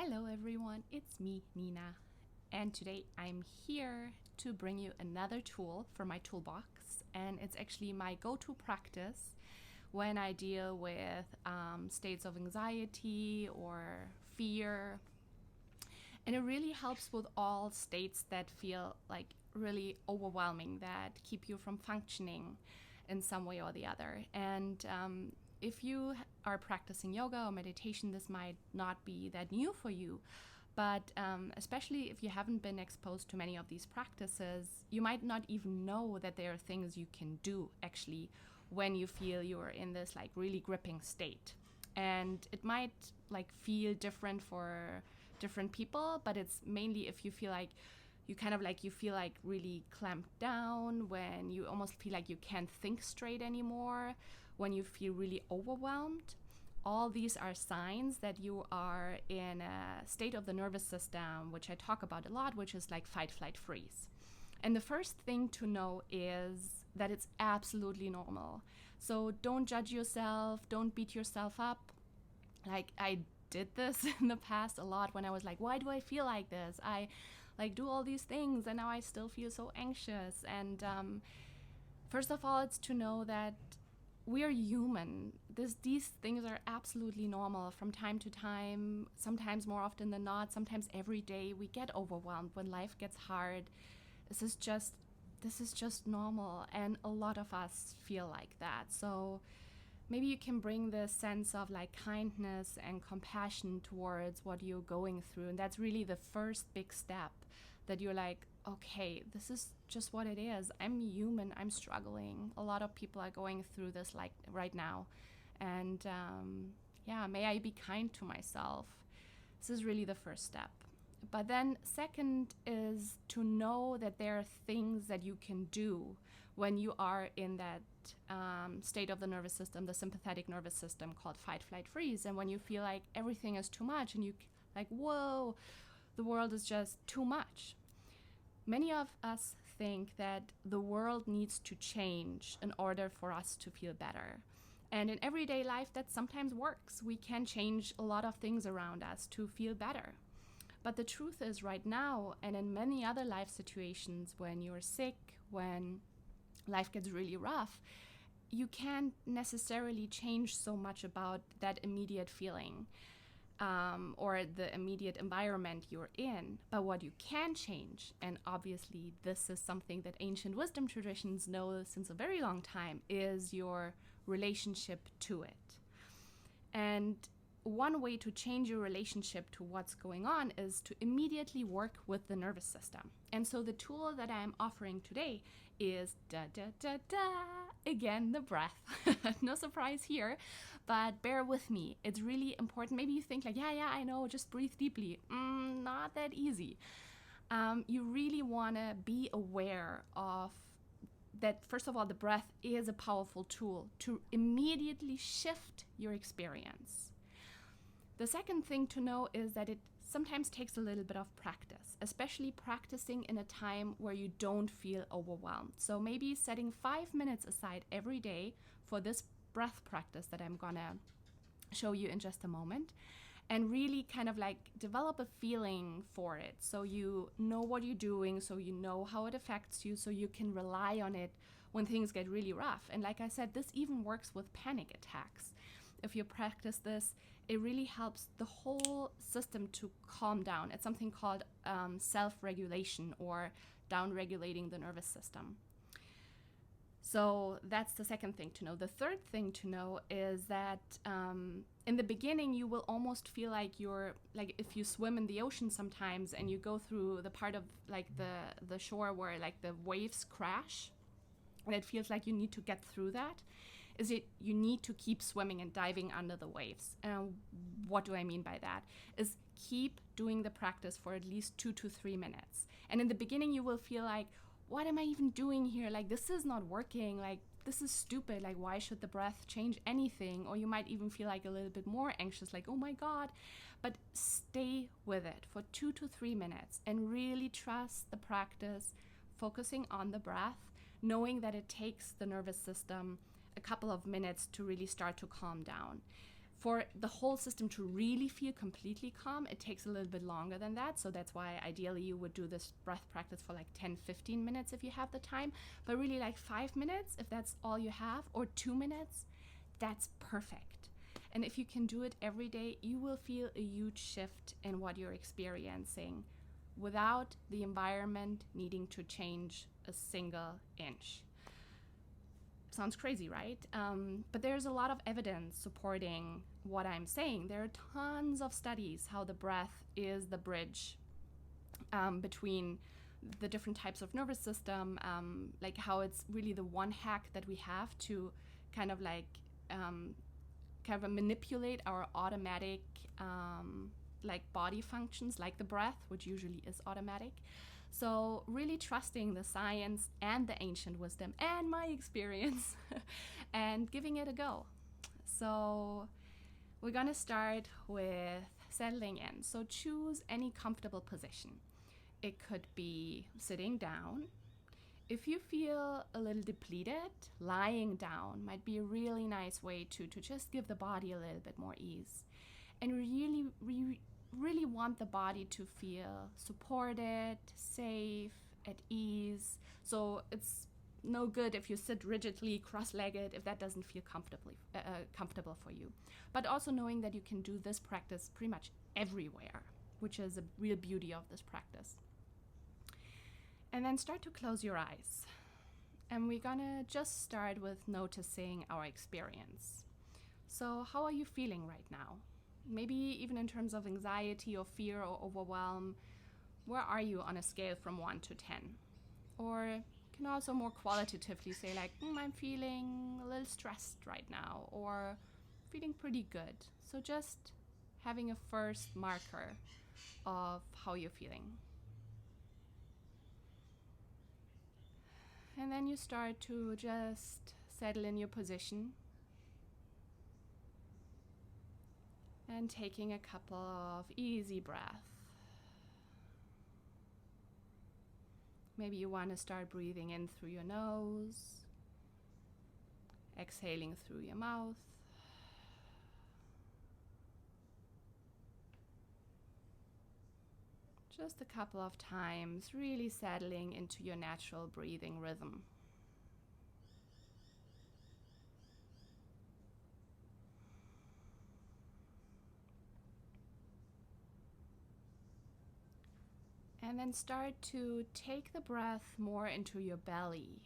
Hello everyone, it's me, Nina, and today I'm here to bring you another tool for my toolbox, and it's actually my go-to practice when I deal with states of anxiety or fear, and it really helps with all states that feel like really overwhelming, that keep you from functioning in some way or the other. And if you are practicing yoga or meditation, this might not be that new for you. But especially if you haven't been exposed to many of these practices, you might not even know that there are things you can do actually when you feel you're in this like really gripping state. And it might like feel different for different people, but it's mainly if you feel like you feel like really clamped down, when you almost feel like you can't think straight anymore, when you feel really overwhelmed. All these are signs that you are in a state of the nervous system, which I talk about a lot, which is like fight, flight, freeze. And the first thing to know is that it's absolutely normal. So don't judge yourself, don't beat yourself up. Like I did this in the past a lot when I was like, why do I feel like this? I like do all these things and now I still feel so anxious. And first of all, it's to know that we are human. These things are absolutely normal from time to time, sometimes more often than not, sometimes every day we get overwhelmed when life gets hard. This is just normal, and a lot of us feel like that. So maybe you can bring this sense of like kindness and compassion towards what you're going through, and that's really the first big step, that you're like, okay, this is just what it is. I'm human, I'm struggling. A lot of people are going through this like right now, and yeah, may I be kind to myself. This is really the first step. But then second is to know that there are things that you can do when you are in that state of the nervous system, the sympathetic nervous system, called fight, flight, freeze. And when you feel like everything is too much and you like, whoa, the world is just too much. Many of us think that the world needs to change in order for us to feel better. And in everyday life, that sometimes works. We can change a lot of things around us to feel better. But the truth is, right now, and in many other life situations, when you're sick, when life gets really rough, you can't necessarily change so much about that immediate feeling or the immediate environment you're in. But what you can change, and obviously this is something that ancient wisdom traditions know since a very long time, is your relationship to it. And one way to change your relationship to what's going on is to immediately work with the nervous system. And so the tool that I'm offering today is again, the breath. No surprise here, but bear with me. It's really important. Maybe you think like, yeah, I know, just breathe deeply. Not that easy. You really want to be aware of that. First of all, the breath is a powerful tool to immediately shift your experience. The second thing to know is that it sometimes takes a little bit of practice, especially practicing in a time where you don't feel overwhelmed. So maybe setting 5 minutes aside every day for this breath practice that I'm gonna show you in just a moment, and really kind of like develop a feeling for it, so you know what you're doing, so you know how it affects you, so you can rely on it when things get really rough. And like I said, this even works with panic attacks. If you practice this, it really helps the whole system to calm down. It's something called self-regulation, or down-regulating the nervous system. So that's the second thing to know. The third thing to know is that in the beginning, you will almost feel like you're, like if you swim in the ocean sometimes and you go through the part of like the shore where like the waves crash, and it feels like you need to get through that, is it you need to keep swimming and diving under the waves. And what do I mean by that? Is keep doing the practice for at least 2 to 3 minutes. And in the beginning, you will feel like, what am I even doing here? Like, this is not working. Like, this is stupid. Like, why should the breath change anything? Or you might even feel like a little bit more anxious, like, oh my God. But stay with it for 2 to 3 minutes and really trust the practice, focusing on the breath, knowing that it takes the nervous system a couple of minutes to really start to calm down. For the whole system to really feel completely calm, it takes a little bit longer than that. So that's why ideally you would do this breath practice for like 10-15 minutes if you have the time. But really like 5 minutes, if that's all you have, or 2 minutes, that's perfect. And if you can do it every day, you will feel a huge shift in what you're experiencing without the environment needing to change a single inch. Sounds crazy, right? But there's a lot of evidence supporting what I'm saying. There are tons of studies how the breath is the bridge between the different types of nervous system, like how it's really the one hack that we have to kind of manipulate our automatic like body functions, like the breath, which usually is automatic. So really trusting the science and the ancient wisdom and my experience and giving it a go. So we're gonna start with settling in. So choose any comfortable position. It could be sitting down. If you feel a little depleted, lying down might be a really nice way to just give the body a little bit more ease. And really want the body to feel supported, safe, at ease. So it's no good if you sit rigidly cross-legged if that doesn't feel comfortable for you. But also knowing that you can do this practice pretty much everywhere, which is a real beauty of this practice. And then start to close your eyes. And we're gonna just start with noticing our experience. So how are you feeling right now? Maybe even in terms of anxiety or fear or overwhelm, where are you on a scale from 1 to 10? Or you can also more qualitatively say like, I'm feeling a little stressed right now, or feeling pretty good. So just having a first marker of how you're feeling. And then you start to just settle in your position. And taking a couple of easy breaths. Maybe you want to start breathing in through your nose, exhaling through your mouth. Just a couple of times, really settling into your natural breathing rhythm. And then start to take the breath more into your belly.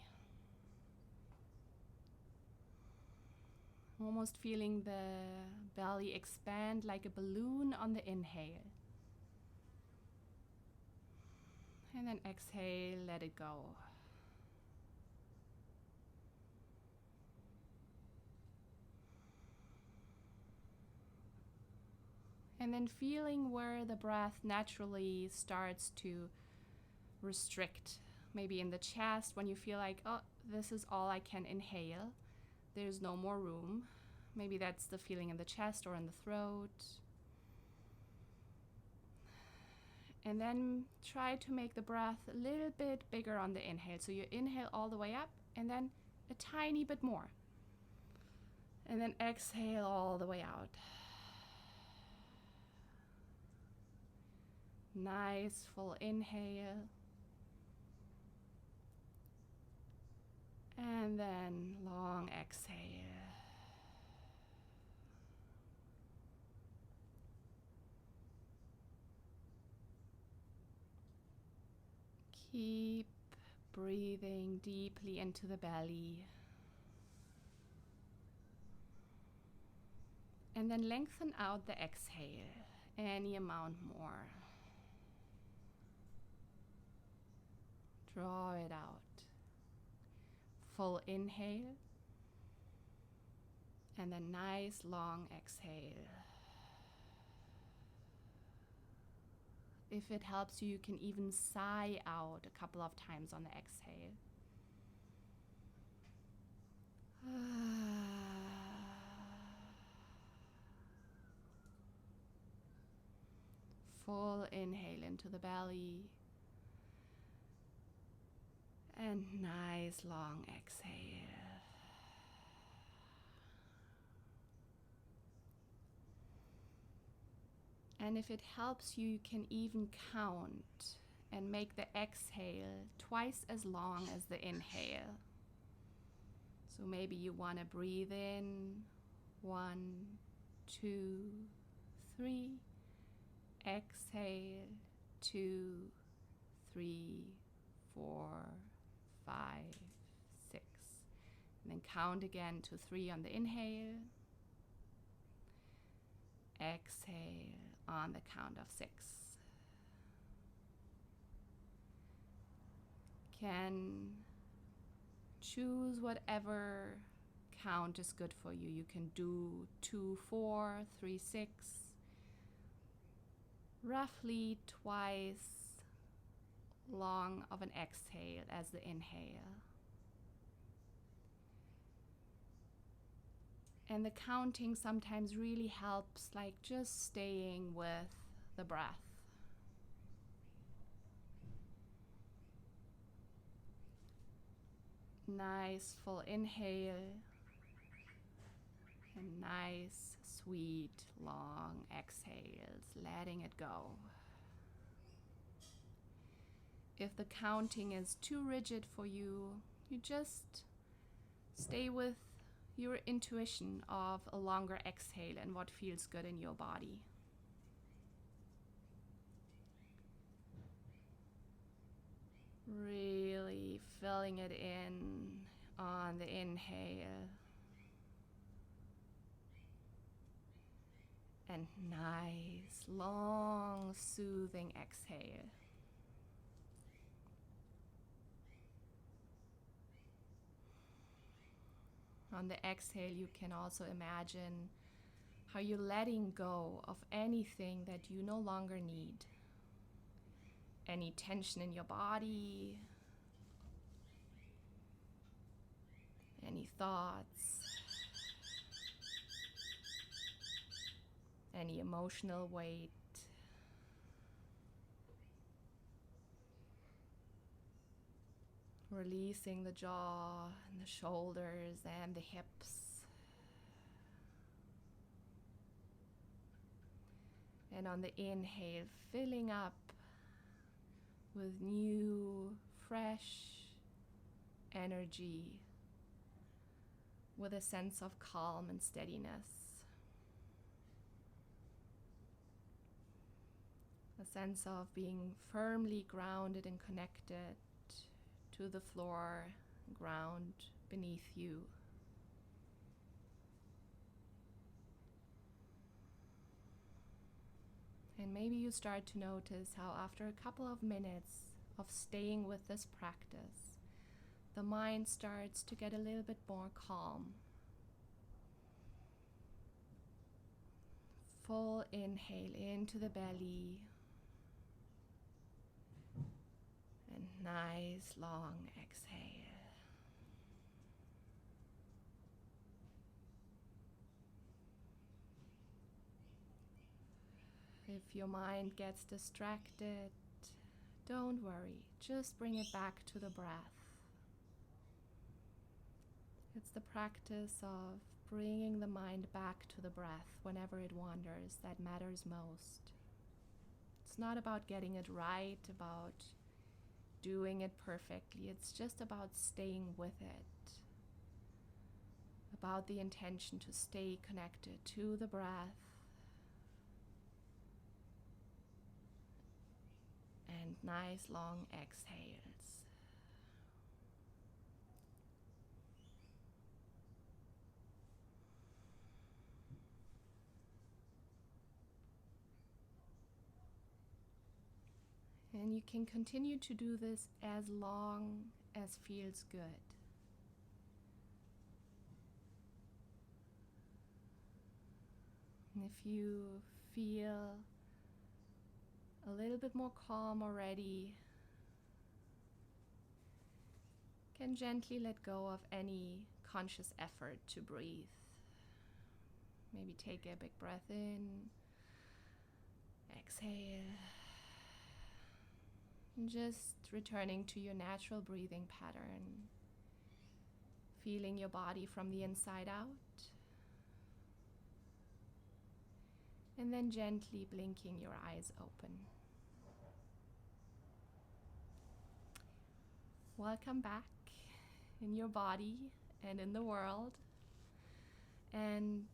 Almost feeling the belly expand like a balloon on the inhale. And then exhale, let it go. And then feeling where the breath naturally starts to restrict. Maybe in the chest when you feel like, oh, this is all I can inhale. There's no more room. Maybe that's the feeling in the chest or in the throat. And then try to make the breath a little bit bigger on the inhale. So you inhale all the way up and then a tiny bit more. And then exhale all the way out. Nice full inhale. And then long exhale. Keep breathing deeply into the belly. And then lengthen out the exhale, any amount more. Draw it out. Full inhale. And then nice long exhale. If it helps you, you can even sigh out a couple of times on the exhale. Full inhale into the belly. And nice long exhale. And if it helps you, you can even count and make the exhale twice as long as the inhale. So maybe you want to breathe in 1, 2, 3. Exhale 2, 3, 4, 5, 6. And then count again to 3 on the inhale. Exhale on the count of 6. Can choose whatever count is good for you. You can do 2, 4, 3, 6. Roughly twice long of an exhale as the inhale. And the counting sometimes really helps, like just staying with the breath. Nice full inhale and nice, sweet, long exhales, letting it go. If the counting is too rigid for you, you just stay with your intuition of a longer exhale and what feels good in your body. Really filling it in on the inhale. And nice, long, soothing exhale. On the exhale, you can also imagine how you're letting go of anything that you no longer need. Any tension in your body, any thoughts, any emotional weight. Releasing the jaw and the shoulders and the hips. And on the inhale, filling up with new, fresh energy, with a sense of calm and steadiness. A sense of being firmly grounded and connected to the floor, ground beneath you. And maybe you start to notice how after a couple of minutes of staying with this practice, the mind starts to get a little bit more calm. Full inhale into the belly. And nice long exhale. If your mind gets distracted, don't worry. Just bring it back to the breath. It's the practice of bringing the mind back to the breath whenever it wanders that matters most. It's not about getting it right, about doing it perfectly. It's just about staying with it. About the intention to stay connected to the breath. And nice long exhales. And you can continue to do this as long as feels good. And if you feel a little bit more calm already, can gently let go of any conscious effort to breathe. Maybe take a big breath in, exhale, and just returning to your natural breathing pattern, feeling your body from the inside out, And then gently blinking your eyes open. Welcome back in your body and in the world. And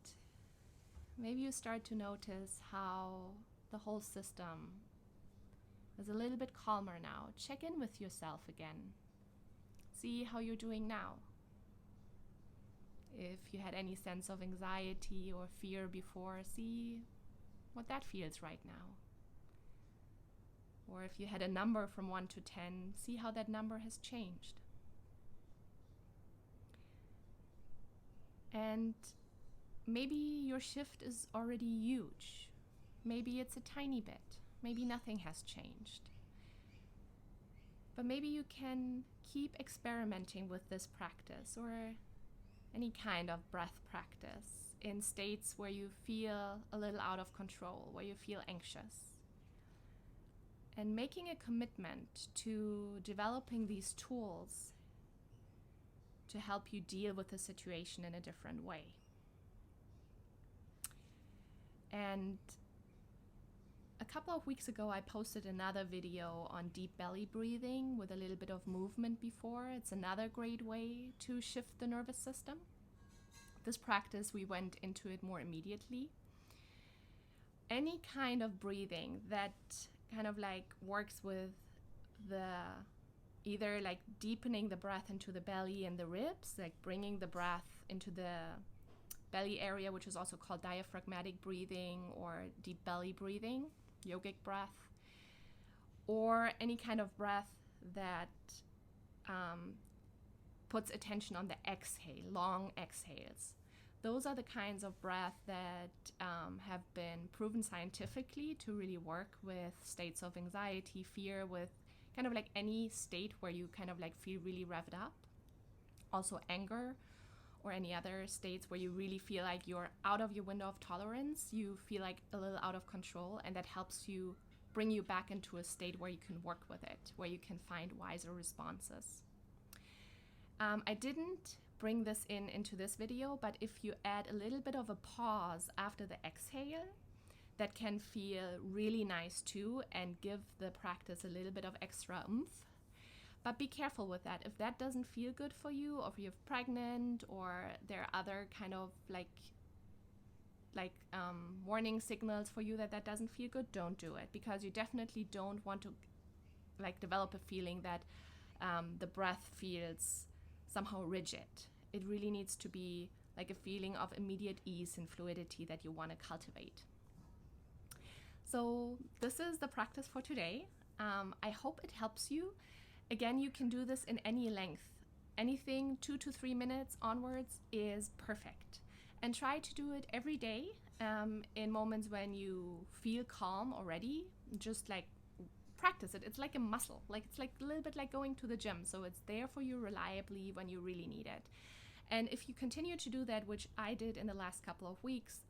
maybe you start to notice how the whole system is a little bit calmer now. Check in with yourself again. See how you're doing now. If you had any sense of anxiety or fear before, see what that feels right now. Or if you had a number from 1 to 10, see how that number has changed. And maybe your shift is already huge. Maybe it's a tiny bit. Maybe nothing has changed. But maybe you can keep experimenting with this practice or any kind of breath practice in states where you feel a little out of control, where you feel anxious. And making a commitment to developing these tools to help you deal with the situation in a different way. And a couple of weeks ago, I posted another video on deep belly breathing with a little bit of movement before. It's another great way to shift the nervous system. This practice, we went into it more immediately. Any kind of breathing that kind of like works with the either like deepening the breath into the belly and the ribs, like bringing the breath into the belly area, which is also called diaphragmatic breathing or deep belly breathing, yogic breath, or any kind of breath that puts attention on the exhale, long exhales. Those are the kinds of breath that have been proven scientifically to really work with states of anxiety, fear, with kind of like any state where you kind of like feel really revved up. Also anger or any other states where you really feel like you're out of your window of tolerance, you feel like a little out of control, and that helps you bring you back into a state where you can work with it, where you can find wiser responses. I didn't bring this into this video, but if you add a little bit of a pause after the exhale, that can feel really nice too and give the practice a little bit of extra oomph. But be careful with that. If that doesn't feel good for you, or if you're pregnant, or there are other kind of like warning signals for you that doesn't feel good, don't do it, because you definitely don't want to like develop a feeling that the breath feels somehow rigid. It really needs to be like a feeling of immediate ease and fluidity that you want to cultivate. So this is the practice for today. I hope it helps you. Again, you can do this in any length. Anything 2 to 3 minutes onwards is perfect. And try to do it every day in moments when you feel calm already. Just like practice it. It's like a muscle. Like it's like a little bit like going to the gym. So it's there for you reliably when you really need it. And if you continue to do that, which I did in the last couple of weeks,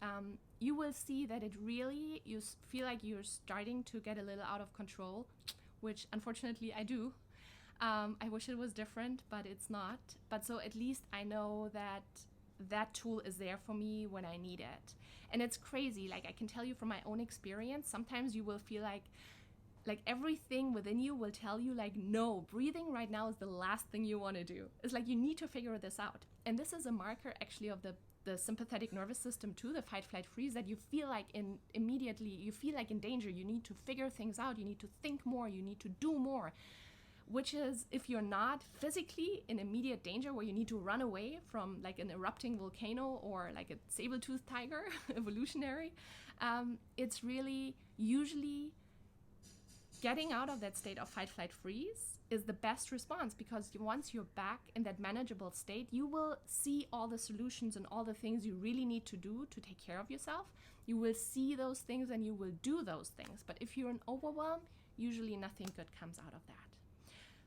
you will see that it really, you feel like you're starting to get a little out of control, which unfortunately I do. I wish it was different, but it's not. But so at least I know that that tool is there for me when I need it. And it's crazy. Like I can tell you from my own experience, sometimes you will feel like everything within you will tell you like, no, breathing right now is the last thing you want to do. It's like you need to figure this out. And this is a marker actually of the sympathetic nervous system too, the fight, flight, freeze, that you feel like immediately you feel like in danger. You need to figure things out. You need to think more. You need to do more. Which is, if you're not physically in immediate danger where you need to run away from like an erupting volcano or like a saber-toothed tiger, evolutionary, it's really usually getting out of that state of fight, flight, freeze is the best response, because once you're back in that manageable state, you will see all the solutions and all the things you really need to do to take care of yourself. You will see those things and you will do those things. But if you're in overwhelm, usually nothing good comes out of that.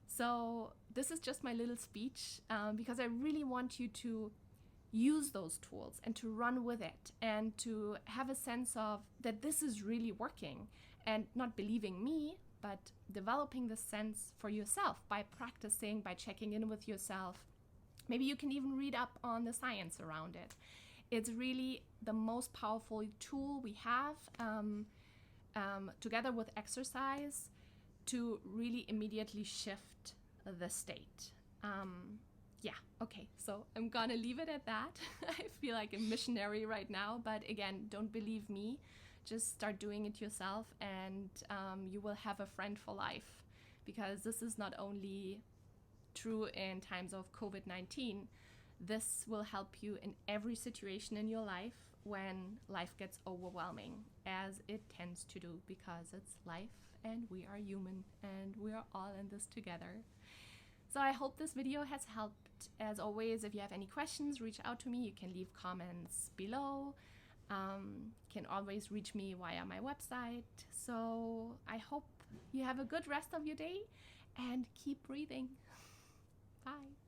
So this is just my little speech because I really want you to use those tools and to run with it and to have a sense of that this is really working, and not believing me, but developing the sense for yourself by practicing, by checking in with yourself. Maybe you can even read up on the science around it. It's really the most powerful tool we have, together with exercise, to really immediately shift the state. Yeah, okay, so I'm gonna leave it at that. I feel like a missionary right now, but again, don't believe me. Just start doing it yourself, and you will have a friend for life, because this is not only true in times of COVID-19. This will help you in every situation in your life when life gets overwhelming, as it tends to do, because it's life and we are human and we are all in this together. So I hope this video has helped. As always, if you have any questions, reach out to me. You can leave comments below. Can always reach me via my website. So I hope you have a good rest of your day and keep breathing. Bye.